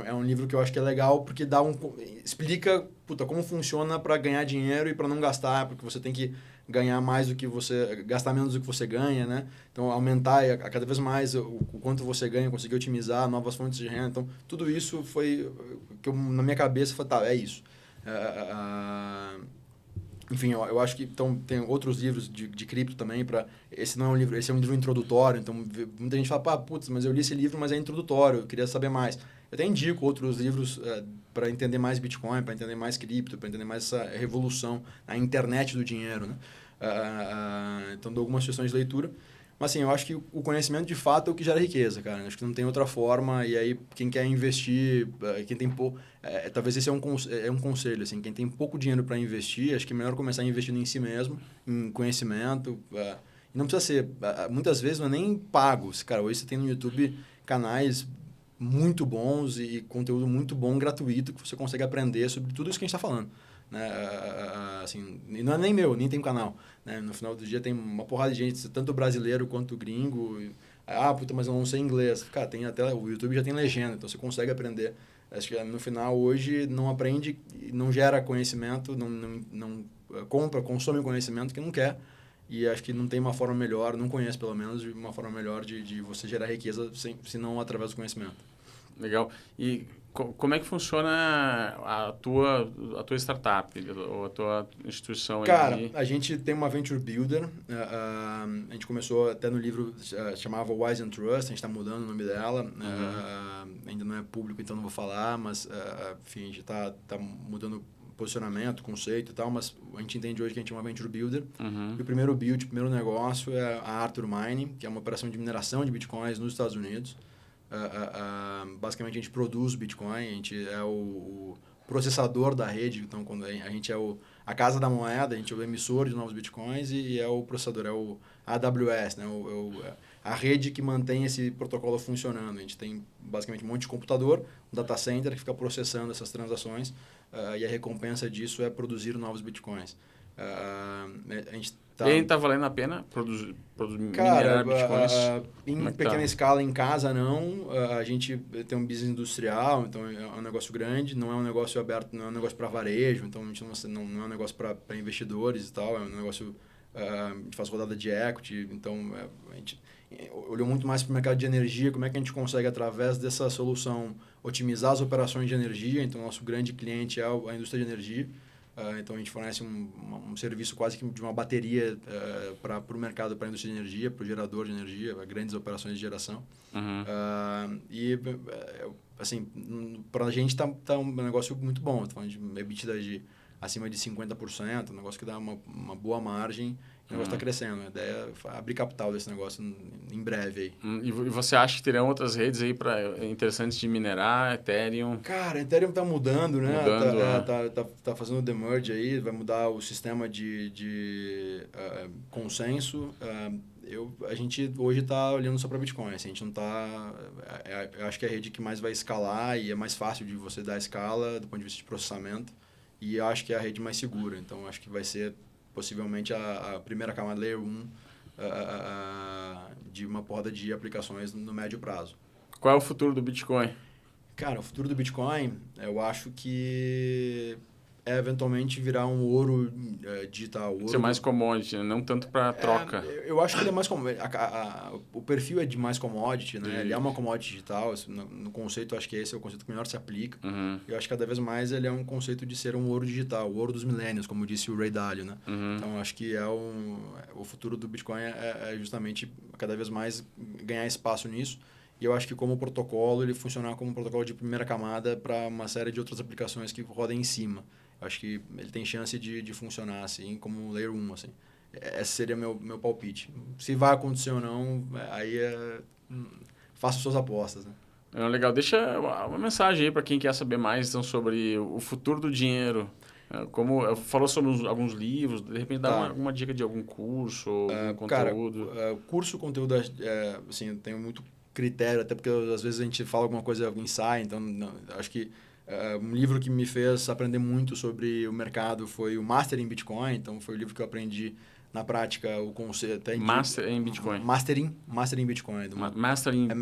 é um livro que eu acho que é legal porque explica como funciona para ganhar dinheiro e para não gastar, porque você tem que ganhar mais do que gastar menos do que você ganha, né? Então aumentar cada vez mais o quanto você ganha, conseguir otimizar novas fontes de renda. Então tudo isso foi que na minha cabeça foi, é isso. Enfim, eu acho que tem outros livros de cripto também. Esse não é um livro, esse é um livro introdutório. Então, muita gente fala, putz, mas eu li esse livro, mas é introdutório, eu queria saber mais. Eu até indico outros livros para entender mais Bitcoin, para entender mais cripto, para entender mais essa revolução, a internet do dinheiro. Né? Então, dou algumas sugestões de leitura. Mas, assim, eu acho que o conhecimento, de fato, é o que gera riqueza, cara. Acho que não tem outra forma. E aí, quem quer investir, quem tem pouco... talvez esse é um conselho, assim. Quem tem pouco dinheiro para investir, acho que é melhor começar investindo em si mesmo, em conhecimento. E não precisa ser... muitas vezes não é nem pago. Cara, hoje você tem no YouTube canais muito bons e conteúdo muito bom, gratuito, que você consegue aprender sobre tudo isso que a gente está falando. Né? Assim, não é nem meu, nem tem canal. Né? No final do dia tem uma porrada de gente, tanto brasileiro quanto gringo. Mas eu não sei inglês. Cara, o YouTube já tem legenda, então você consegue aprender. Acho que no final, hoje, não aprende, não gera conhecimento, não consome conhecimento que não quer. E acho que não tem uma forma melhor, não conheço pelo menos, uma forma melhor de você gerar riqueza, se não através do conhecimento. Legal. E como é que funciona a tua startup ou a tua instituição? Cara, a gente tem uma Venture Builder. A gente começou até no livro, chamava Wise and Trust. A gente está mudando o nome dela. Ainda não é público, então não vou falar. Mas, enfim, a gente está mudando posicionamento, conceito e tal. Mas a gente entende hoje que a gente é uma Venture Builder. E o primeiro negócio é a Arthur Mining, que é uma operação de mineração de bitcoins nos Estados Unidos. Basicamente, a gente produz Bitcoin, a gente é o processador da rede. Então, quando a gente é a casa da moeda, a gente é o emissor de novos Bitcoins e é o processador, é o AWS, né? A rede que mantém esse protocolo funcionando. A gente tem, basicamente, um monte de computador, um data center que fica processando essas transações e a recompensa disso é produzir novos Bitcoins. A gente e aí está valendo a pena minerar bitcoins? Em pequena escala, em casa, não. A gente tem um business industrial, então é um negócio grande, não é um negócio aberto, não é um negócio para varejo, então a gente não é um negócio para investidores e tal, é um negócio... a gente faz rodada de equity, então a gente olhou muito mais para o mercado de energia, como é que a gente consegue, através dessa solução, otimizar as operações de energia. Então, nosso grande cliente é a indústria de energia. Então, a gente fornece um serviço quase que de uma bateria para o mercado, para a indústria de energia, para o gerador de energia, grandes operações de geração. Assim, para a gente está um negócio muito bom. Estou falando de EBITDA acima de 50%, um negócio que dá uma boa margem. O negócio está crescendo. A ideia é abrir capital desse negócio em breve. Aí. E você acha que terão outras redes aí interessantes de minerar, Ethereum? Cara, Ethereum está mudando, né? Tá fazendo o demerge aí, vai mudar o sistema de consenso. A gente hoje está olhando só para Bitcoin. Assim, a gente não está... Eu acho que é a rede que mais vai escalar e é mais fácil de você dar escala do ponto de vista de processamento. E eu acho que é a rede mais segura. Então, acho que vai ser possivelmente a primeira camada Layer 1 de uma porrada de aplicações no médio prazo. Qual é o futuro do Bitcoin? Cara, o futuro do Bitcoin, eu acho que é eventualmente virar um ouro digital. Ser mais commodity, né? Não tanto para troca. Eu acho que ele é mais commodity. O perfil é de mais commodity, né? Ele é uma commodity digital. No conceito, acho que esse é o conceito que melhor se aplica. Eu acho que cada vez mais ele é um conceito de ser um ouro digital, o ouro dos millennials, como disse o Ray Dalio, né? Então, acho que o futuro do Bitcoin é justamente cada vez mais ganhar espaço nisso. E eu acho que como protocolo, ele funcionar como um protocolo de primeira camada para uma série de outras aplicações que rodem em cima. Acho que ele tem chance de funcionar assim, como um Layer 1. Assim. Esse seria meu palpite. Se vai acontecer ou não, aí faça suas apostas. Né? Legal. Deixa uma mensagem aí para quem quer saber mais então, sobre o futuro do dinheiro. Como falou sobre alguns livros, de repente dá alguma dica de algum curso, algum conteúdo. Cara, curso, conteúdo, assim, eu tenho muito critério, até porque às vezes a gente fala alguma coisa em ensaio, então acho que um livro que me fez aprender muito sobre o mercado foi o Master em Bitcoin. Então, foi o livro que eu aprendi na prática o conceito... Master em Bitcoin. Mastering Bitcoin.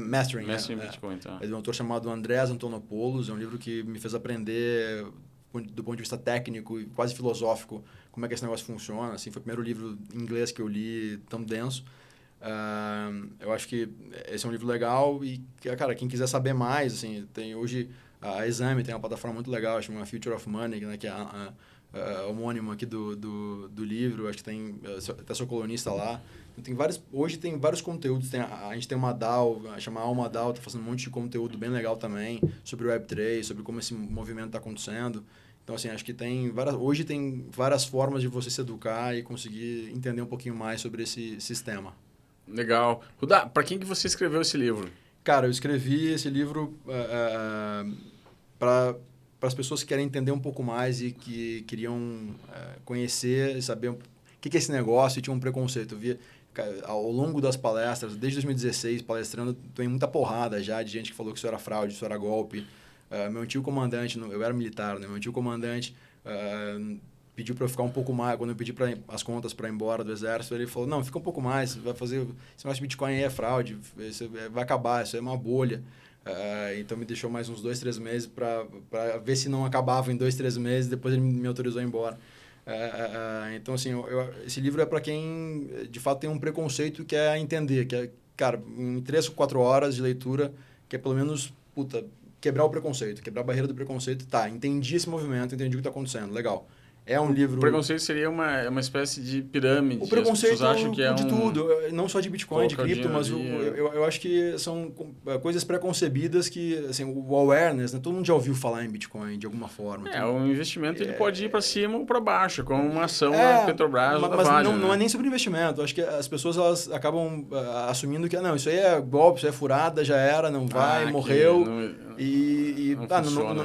Mastering Bitcoin. Tá. É de um autor chamado Andreas Antonopoulos. É um livro que me fez aprender, do ponto de vista técnico e quase filosófico, como é que esse negócio funciona. Assim, foi o primeiro livro em inglês que eu li tão denso. Eu acho que esse é um livro legal e, cara, quem quiser saber mais, assim, tem hoje... A Exame tem uma plataforma muito legal, chama Future of Money, né, que é a homônima aqui do livro. Acho que tem até sou colunista lá. Tem hoje tem vários conteúdos. A gente tem uma DAO, chama Alma DAO, está fazendo um monte de conteúdo bem legal também sobre o Web3, sobre como esse movimento está acontecendo. Então, assim, acho que hoje tem várias formas de você se educar e conseguir entender um pouquinho mais sobre esse sistema. Legal. Rudá, para quem que você escreveu esse livro? Cara, eu escrevi esse livro para as pessoas que querem entender um pouco mais e que queriam conhecer e saber o que é esse negócio e tinha um preconceito. Eu via, ao longo das palestras, desde 2016, palestrando, tem muita porrada já de gente que falou que isso era fraude, isso era golpe. Meu antigo comandante, eu era militar, né? Meu antigo comandante pediu para eu ficar um pouco mais. Quando eu pedi as contas para ir embora do exército, ele falou, não, fica um pouco mais, vai fazer... Esse negócio de Bitcoin aí é fraude, vai acabar, isso é uma bolha. Então, me deixou mais uns 2-3 meses para ver se não acabava em 2-3 meses, depois ele me autorizou a ir embora. Então, assim, esse livro é para quem, de fato, tem um preconceito que é entender, que é, cara, em 3 ou 4 horas de leitura, que é pelo menos, quebrar o preconceito, quebrar a barreira do preconceito. Tá, entendi esse movimento, entendi o que está acontecendo, legal. É um livro... O preconceito seria uma espécie de pirâmide. O preconceito acham que de tudo, não só de Bitcoin, de cripto, mas eu acho que são coisas pré-concebidas que, assim, o awareness, né? Todo mundo já ouviu falar em Bitcoin de alguma forma. O investimento ele pode ir para cima ou para baixo, como uma ação da Petrobras ou da Vale. Mas não é nem sobre investimento. Acho que as pessoas elas acabam assumindo que não, isso aí é golpe, isso aí é furada, já era, não vai, morreu.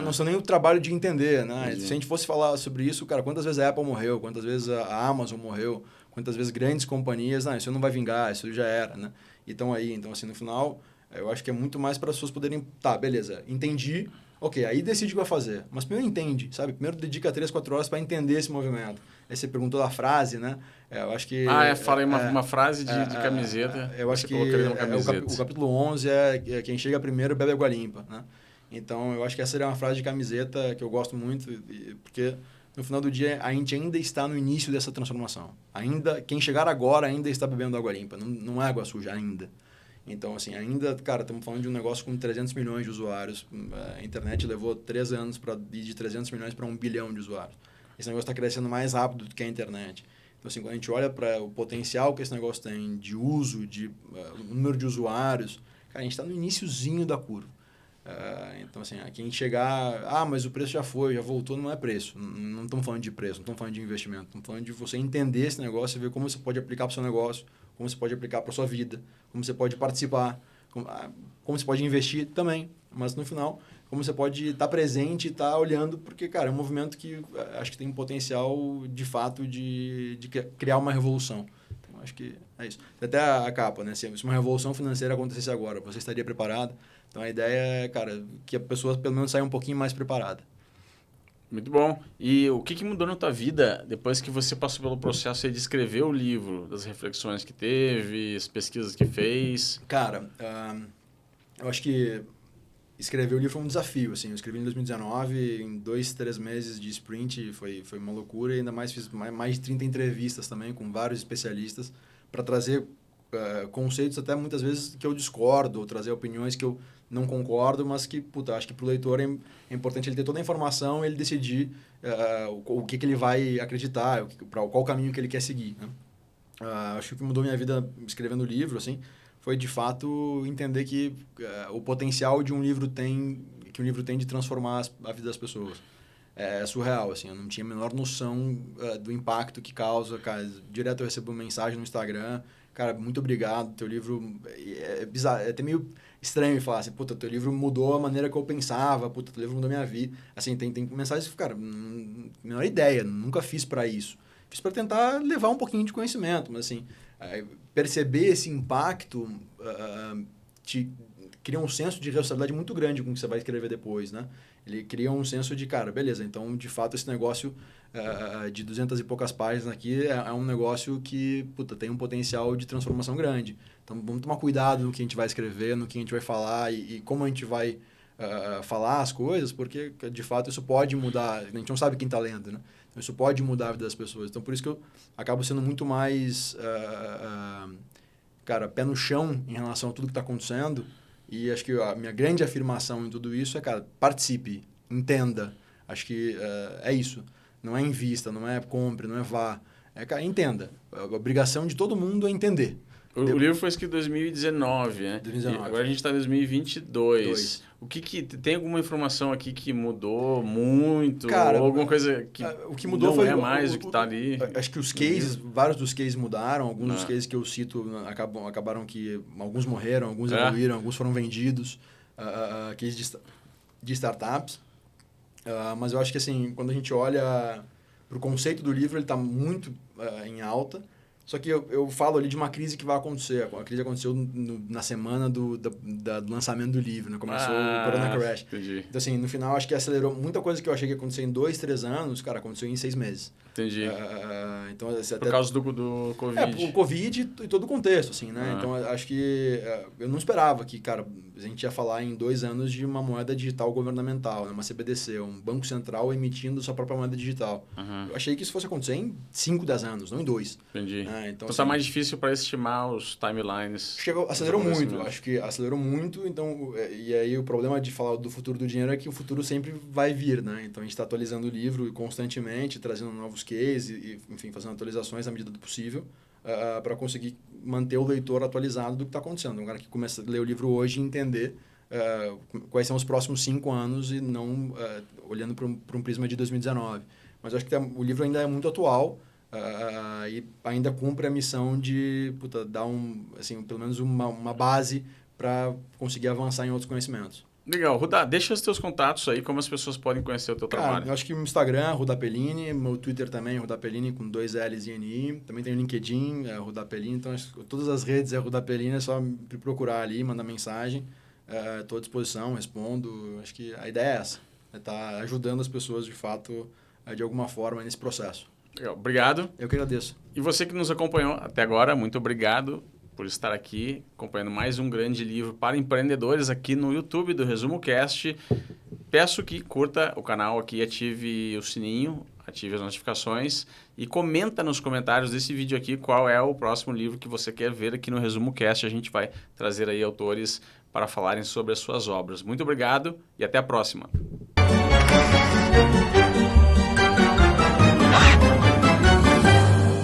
Não são nem o trabalho de entender, né? Se a gente fosse falar sobre isso, cara, quantas vezes a Apple morreu, quantas vezes a Amazon morreu, quantas vezes grandes companhias, isso não vai vingar, isso já era, né? E estão aí. Então, assim, no final, eu acho que é muito mais para as pessoas poderem, beleza, entendi, ok, aí decide o que vai fazer. Mas primeiro entende, sabe? Primeiro dedica 3-4 horas para entender esse movimento. Aí você perguntou da frase, né? Eu acho que... fala aí uma frase de camiseta. Eu acho que o capítulo 11 é quem chega primeiro bebe água limpa, né? Então, eu acho que essa seria uma frase de camiseta que eu gosto muito, porque no final do dia a gente ainda está no início dessa transformação. Quem chegar agora ainda está bebendo água limpa, não é água suja ainda. Então, assim, ainda, cara, estamos falando de um negócio com 300 milhões de usuários. A internet levou 3 anos para ir de 300 milhões para 1 bilhão de usuários. Esse negócio está crescendo mais rápido do que a internet. Então, assim, quando a gente olha para o potencial que esse negócio tem de uso, de número de usuários, cara, a gente está no iniciozinho da curva. Então, assim, aqui a gente chegar... mas o preço já foi, já voltou, não é preço. Não estamos falando de preço, não estamos falando de investimento. Estamos falando de você entender esse negócio e ver como você pode aplicar para o seu negócio, como você pode aplicar para a sua vida, como você pode participar, como você pode investir também. Mas, no final, como você pode estar presente e estar olhando, porque, cara, é um movimento que acho que tem potencial, de fato, de criar uma revolução. Então, acho que é isso. Até a capa, né? Se uma revolução financeira acontecesse agora, você estaria preparado? Então, a ideia é, cara, que a pessoa pelo menos saia um pouquinho mais preparada. Muito bom. E o que mudou na tua vida depois que você passou pelo processo de escrever o livro, das reflexões que teve, as pesquisas que fez? Cara, eu acho que escrever o livro foi um desafio. Assim. Eu escrevi em 2019, em 2, 3 meses de sprint, foi uma loucura. E ainda mais fiz mais de 30 entrevistas também com vários especialistas para trazer conceitos até muitas vezes que eu discordo, ou trazer opiniões que eu não concordo, mas que, acho que para o leitor é importante ele ter toda a informação e ele decidir o que ele vai acreditar, qual caminho que ele quer seguir. Né? Acho que o que mudou minha vida escrevendo o livro, assim, foi de fato entender que o potencial que um livro tem de transformar a vida das pessoas. É surreal, assim, eu não tinha a menor noção do impacto que causa. Cara, direto eu recebo uma mensagem no Instagram: cara, muito obrigado, teu livro é bizarro, é até meio estranho falar assim, teu livro mudou a maneira que eu pensava, teu livro mudou a minha vida. Assim, tem mensagens que, cara, menor ideia, nunca fiz para isso. Fiz para tentar levar um pouquinho de conhecimento, mas assim, perceber esse impacto te cria um senso de responsabilidade muito grande com o que você vai escrever depois, né? Ele cria um senso de, cara, beleza, então, de fato, esse negócio de 200 e poucas páginas aqui é um negócio que, tem um potencial de transformação grande. Então, vamos tomar cuidado no que a gente vai escrever, no que a gente vai falar e como a gente vai falar as coisas, porque, de fato, isso pode mudar. A gente não sabe quem está lendo, né? Então, isso pode mudar a vida das pessoas. Então, por isso que eu acabo sendo muito mais, pé no chão em relação a tudo que está acontecendo. E acho que a minha grande afirmação em tudo isso é, cara, participe, entenda. Acho que é isso. Não é invista, não é compre, não é vá. Cara, entenda. A obrigação de todo mundo é entender. O livro foi escrito em 2019, né? 2019. E agora a gente está em 2022. O que tem alguma informação aqui que mudou muito? Cara, ou alguma coisa que o que mudou não foi é mais o que está ali? Acho que os cases, vários dos cases mudaram. Alguns dos cases que eu cito acabaram que alguns morreram, alguns evoluíram, alguns foram vendidos. Cases de startups. Mas eu acho que, assim, quando a gente olha para o conceito do livro, ele está muito em alta. Só que eu falo ali de uma crise que vai acontecer. A crise aconteceu na semana do lançamento do livro, né? Começou o Corona Crash. Entendi. Então, assim, no final, acho que acelerou muita coisa que eu achei que ia acontecer em 2, 3 anos, cara, aconteceu em 6 meses. Entendi. Então, assim, por causa do Covid. O Covid e todo o contexto, assim, né? Então, acho que eu não esperava que, cara, a gente ia falar em 2 anos de uma moeda digital governamental, né? Uma CBDC, um banco central emitindo sua própria moeda digital. Eu achei que isso fosse acontecer em 5, 10 anos, não em 2. Entendi. Então tá mais difícil para estimar os timelines. Acelerou muito, acho que acelerou muito. Então, e aí o problema de falar do futuro do dinheiro é que o futuro sempre vai vir, né? Então, a gente está atualizando o livro constantemente, trazendo novos cases e, enfim, fazendo atualizações à medida do possível para conseguir manter o leitor atualizado do que está acontecendo. Um cara que começa a ler o livro hoje e entender quais são os próximos 5 anos e não olhando para um prisma de 2019. Mas eu acho que o livro ainda é muito atual. E ainda cumpre a missão de dar pelo menos uma base para conseguir avançar em outros conhecimentos. Legal. Rudá, deixa os teus contatos aí, como as pessoas podem conhecer o teu trabalho. Eu acho que o Instagram, Rudá Pellini, meu Twitter também, Rudá Pellini, com 2 L's e N-I. Também tem o LinkedIn, Rudá Pellini. Então, todas as redes é Rudá Pellini, é só me procurar ali, mandar mensagem. Estou à disposição, respondo. Acho que a ideia é essa, é estar ajudando as pessoas, de fato, de alguma forma, nesse processo. Legal. Obrigado. Eu que agradeço. E você que nos acompanhou até agora, muito obrigado por estar aqui acompanhando mais um grande livro para empreendedores aqui no YouTube do Resumo Cast. Peço que curta o canal aqui, ative o sininho, ative as notificações e comenta nos comentários desse vídeo aqui qual é o próximo livro que você quer ver aqui no Resumo Cast. A gente vai trazer aí autores para falarem sobre as suas obras. Muito obrigado e até a próxima.